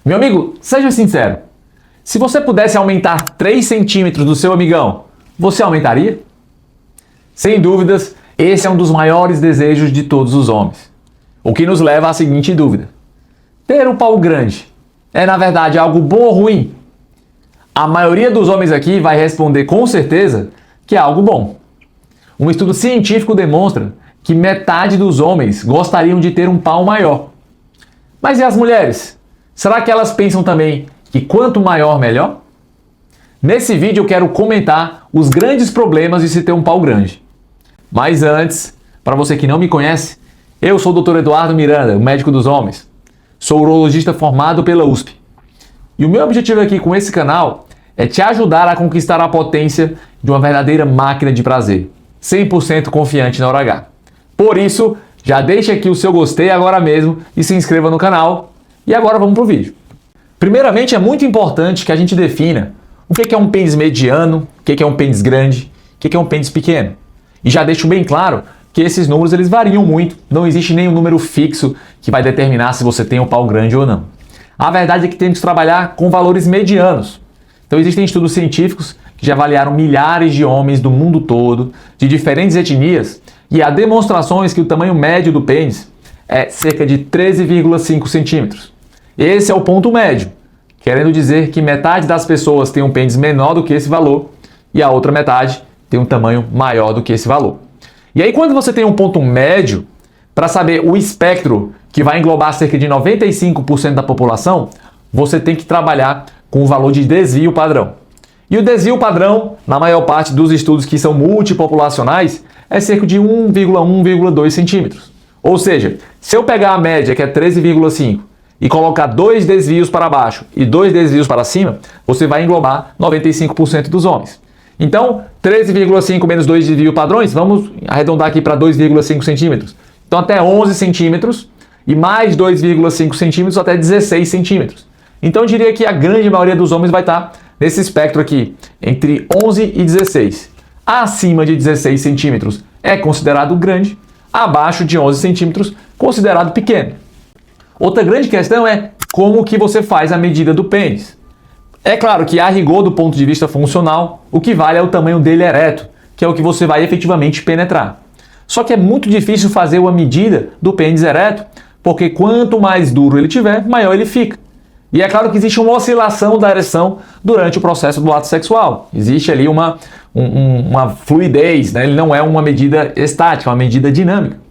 Meu amigo, seja sincero. Se você pudesse aumentar 3 centímetros do seu amigão, você aumentaria? Sem dúvidas, esse é um dos maiores desejos de todos os homens. O que nos leva à seguinte dúvida: ter um pau grande é na verdade algo bom ou ruim? A maioria dos homens aqui vai responder com certeza que é algo bom. Um estudo científico demonstra que metade dos homens gostariam de ter um pau maior. Mas e as mulheres? Será que elas pensam também que quanto maior, melhor? Nesse vídeo eu quero comentar os grandes problemas de se ter um pau grande. Mas antes, para você que não me conhece, eu sou o Dr. Eduardo Miranda, o médico dos homens. Sou urologista formado pela USP. E o meu objetivo aqui com esse canal é te ajudar a conquistar a potência de uma verdadeira máquina de prazer, 100% confiante na hora H. Por isso, já deixa aqui o seu gostei agora mesmo e se inscreva no canal. E agora vamos pro vídeo. Primeiramente, é muito importante que a gente defina o que é um pênis mediano, o que é um pênis grande, o que é um pênis pequeno. E já deixo bem claro que esses números eles variam muito, não existe nenhum número fixo que vai determinar se você tem um pau grande ou não. A verdade é que temos que trabalhar com valores medianos. Então existem estudos científicos que já avaliaram milhares de homens do mundo todo, de diferentes etnias, e há demonstrações que o tamanho médio do pênis é cerca de 13,5 centímetros. Esse é o ponto médio, querendo dizer que metade das pessoas tem um pênis menor do que esse valor e a outra metade tem um tamanho maior do que esse valor. E aí quando você tem um ponto médio, para saber o espectro que vai englobar cerca de 95% da população, você tem que trabalhar com o valor de desvio padrão. E o desvio padrão, na maior parte dos estudos que são multipopulacionais, é cerca de 1,2 centímetros. Ou seja, se eu pegar a média, que é 13,5, e colocar 2 desvios para baixo e 2 desvios para cima, você vai englobar 95% dos homens. Então, 13,5 menos 2 desvios padrões, vamos arredondar aqui para 2,5 centímetros. Então, até 11 centímetros e mais 2,5 centímetros até 16 centímetros. Então, eu diria que a grande maioria dos homens vai estar nesse espectro aqui, entre 11 e 16. Acima de 16 centímetros é considerado grande, abaixo de 11 centímetros considerado pequeno. Outra grande questão é como que você faz a medida do pênis. É claro que a rigor do ponto de vista funcional, o que vale é o tamanho dele ereto, que é o que você vai efetivamente penetrar. Só que é muito difícil fazer uma medida do pênis ereto, porque quanto mais duro ele tiver, maior ele fica. E é claro que existe uma oscilação da ereção durante o processo do ato sexual. Existe ali uma fluidez, né? Ele não é uma medida estática, é uma medida dinâmica.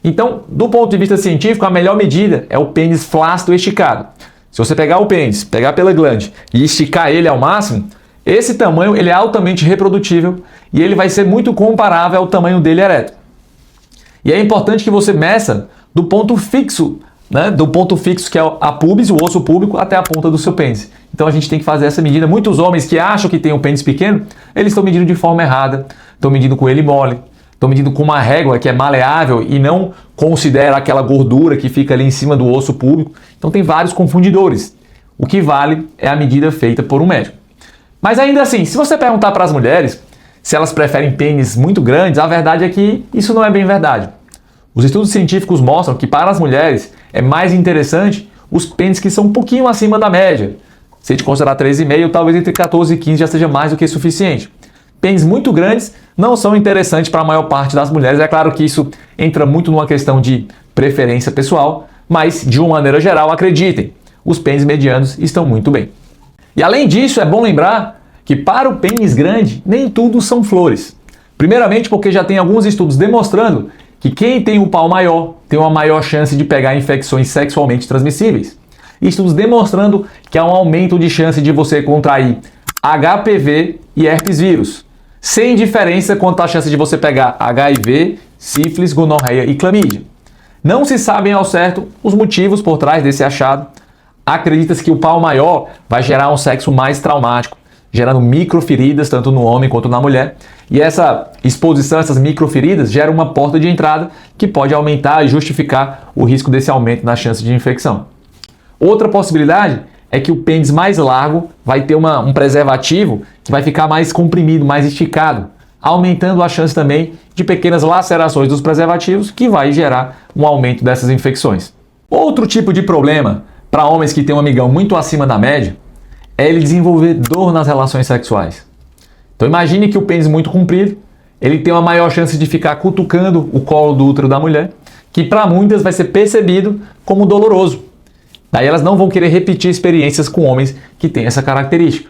Então, do ponto de vista científico, a melhor medida é o pênis flácido esticado. Se você pegar o pênis, pegar pela glande e esticar ele ao máximo, esse tamanho ele é altamente reprodutível e ele vai ser muito comparável ao tamanho dele ereto. E é importante que você meça do ponto fixo, né? Do ponto fixo que é a pubis, o osso púbico, até a ponta do seu pênis. Então a gente tem que fazer essa medida. Muitos homens que acham que tem um pênis pequeno, eles estão medindo de forma errada, estão medindo com ele mole, estão medindo com uma régua que é maleável e não considera aquela gordura que fica ali em cima do osso púbico. Então tem vários confundidores. O que vale é a medida feita por um médico. Mas ainda assim, se você perguntar para as mulheres se elas preferem pênis muito grandes, a verdade é que isso não é bem verdade. Os estudos científicos mostram que para as mulheres é mais interessante os pênis que são um pouquinho acima da média. Se a gente considerar 13,5, talvez entre 14 e 15 já seja mais do que suficiente. Pênis muito grandes não são interessantes para a maior parte das mulheres. É claro que isso entra muito numa questão de preferência pessoal, mas de uma maneira geral, acreditem, os pênis medianos estão muito bem. E além disso, é bom lembrar que para o pênis grande, nem tudo são flores. Primeiramente porque já tem alguns estudos demonstrando que quem tem um pau maior tem uma maior chance de pegar infecções sexualmente transmissíveis. E estudos demonstrando que há um aumento de chance de você contrair HPV e herpes vírus, sem diferença quanto à chance de você pegar HIV, sífilis, gonorreia e clamídia. Não se sabem ao certo os motivos por trás desse achado. Acredita-se que o pau maior vai gerar um sexo mais traumático, gerando microferidas tanto no homem quanto na mulher. E essa exposição, essas microferidas, gera uma porta de entrada que pode aumentar e justificar o risco desse aumento na chance de infecção. Outra possibilidade é que o pênis mais largo vai ter um preservativo que vai ficar mais comprimido, mais esticado, aumentando a chance também de pequenas lacerações dos preservativos, que vai gerar um aumento dessas infecções. Outro tipo de problema para homens que têm um amigão muito acima da média é ele desenvolver dor nas relações sexuais. Então imagine que o pênis muito comprido, ele tem uma maior chance de ficar cutucando o colo do útero da mulher, que para muitas vai ser percebido como doloroso. Daí elas não vão querer repetir experiências com homens que têm essa característica.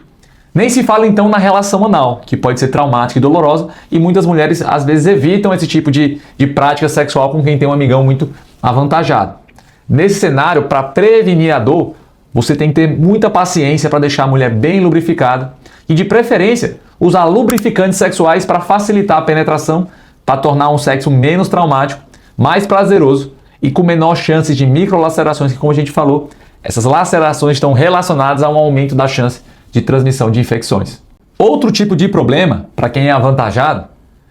Nem se fala então na relação anal, que pode ser traumática e dolorosa, e muitas mulheres às vezes evitam esse tipo de prática sexual com quem tem um amigão muito avantajado. Nesse cenário, para prevenir a dor, você tem que ter muita paciência para deixar a mulher bem lubrificada e, de preferência, usar lubrificantes sexuais para facilitar a penetração, para tornar um sexo menos traumático, mais prazeroso e com menor chance de microlacerações, que, como a gente falou, essas lacerações estão relacionadas a um aumento da chance de transmissão de infecções. Outro tipo de problema, para quem é avantajado,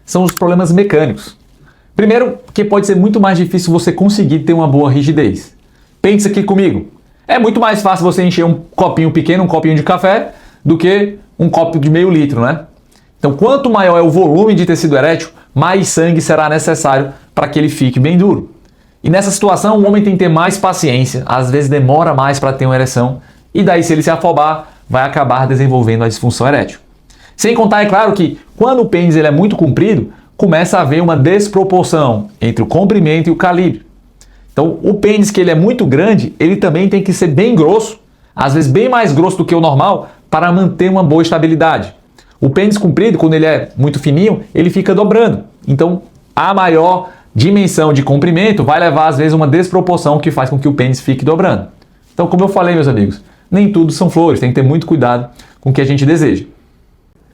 são os problemas mecânicos. Primeiro, que pode ser muito mais difícil você conseguir ter uma boa rigidez. Pense aqui comigo. É muito mais fácil você encher um copinho pequeno, um copinho de café, do que um copo de meio litro, né? Então, quanto maior é o volume de tecido erétil, mais sangue será necessário para que ele fique bem duro. E nessa situação, o homem tem que ter mais paciência, às vezes demora mais para ter uma ereção, e daí, se ele se afobar, vai acabar desenvolvendo a disfunção erétil. Sem contar, é claro, que quando o pênis ele é muito comprido, começa a haver uma desproporção entre o comprimento e o calibre. Então, o pênis que ele é muito grande, ele também tem que ser bem grosso, às vezes bem mais grosso do que o normal, para manter uma boa estabilidade. O pênis comprido, quando ele é muito fininho, ele fica dobrando. Então, a maior dimensão de comprimento vai levar, às vezes, uma desproporção que faz com que o pênis fique dobrando. Então, como eu falei, meus amigos, nem tudo são flores, tem que ter muito cuidado com o que a gente deseja.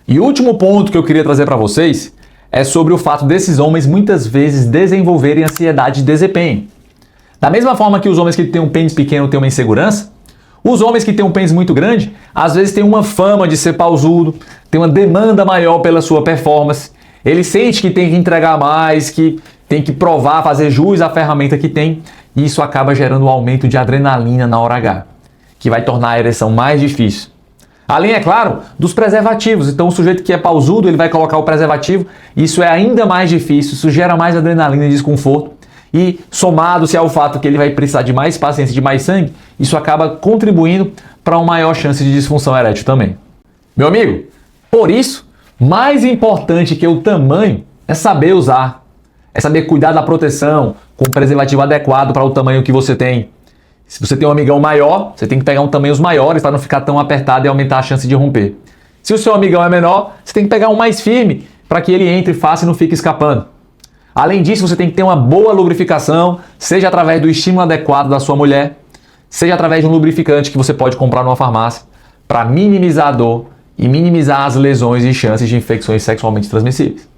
E o último ponto que eu queria trazer para vocês é sobre o fato desses homens muitas vezes desenvolverem ansiedade de desempenho. Da mesma forma que os homens que têm um pênis pequeno têm uma insegurança, os homens que têm um pênis muito grande, às vezes têm uma fama de ser pausudo, tem uma demanda maior pela sua performance, ele sente que tem que entregar mais, que tem que provar, fazer jus à ferramenta que tem, e isso acaba gerando um aumento de adrenalina na hora H, que vai tornar a ereção mais difícil. Além, é claro, dos preservativos. Então o sujeito que é pausudo, ele vai colocar o preservativo, isso é ainda mais difícil, isso gera mais adrenalina e desconforto. E somado-se ao fato que ele vai precisar de mais paciência, de mais sangue, isso acaba contribuindo para uma maior chance de disfunção erétil também. Meu amigo, por isso, mais importante que o tamanho é saber usar, é saber cuidar da proteção com um preservativo adequado para o tamanho que você tem. Se você tem um amigão maior, você tem que pegar um tamanhos maiores para não ficar tão apertado e aumentar a chance de romper. Se o seu amigão é menor, você tem que pegar um mais firme para que ele entre fácil e não fique escapando. Além disso, você tem que ter uma boa lubrificação, seja através do estímulo adequado da sua mulher, seja através de um lubrificante que você pode comprar numa farmácia para minimizar a dor e minimizar as lesões e chances de infecções sexualmente transmissíveis.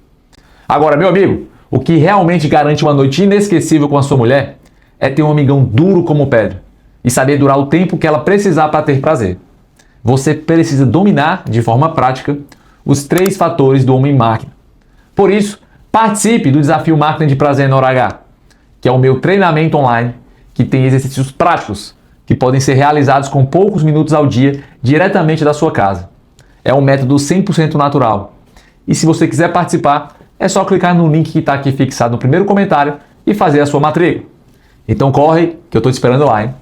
Agora, meu amigo, o que realmente garante uma noite inesquecível com a sua mulher é ter um amigão duro como pedra e saber durar o tempo que ela precisar para ter prazer. Você precisa dominar, de forma prática, os 3 fatores do homem-máquina. Por isso, participe do desafio Máquina de Prazer na Hora H, que é o meu treinamento online, que tem exercícios práticos que podem ser realizados com poucos minutos ao dia, diretamente da sua casa. É um método 100% natural. E se você quiser participar, é só clicar no link que está aqui fixado no primeiro comentário e fazer a sua matrícula. Então corre, que eu estou te esperando lá, hein?